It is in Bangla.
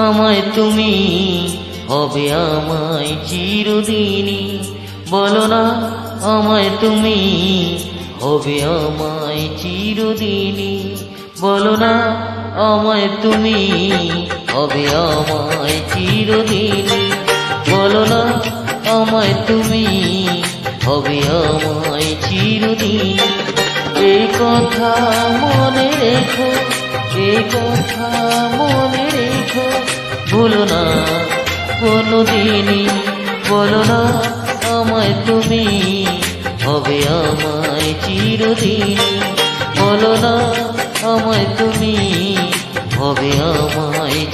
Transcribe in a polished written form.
আমায় তুমি, হবে আমায় চিরদিনই। বলো না আমায় তুমি, হবে আমায় চিরদিনই। বলো না আমায় তুমি, হবে আমায় চিরদিনই। বলো না আমায় তুমি, হবে আমায় চিরদিন। এই কথা মনে রেখো, এই কথা মনে রেখো, ভুলো না কোনোদিনই। বলো না আমায় তুমি, হবে আমায় চিরদিনই। বলো না আমায় তুমি, হবে আমায়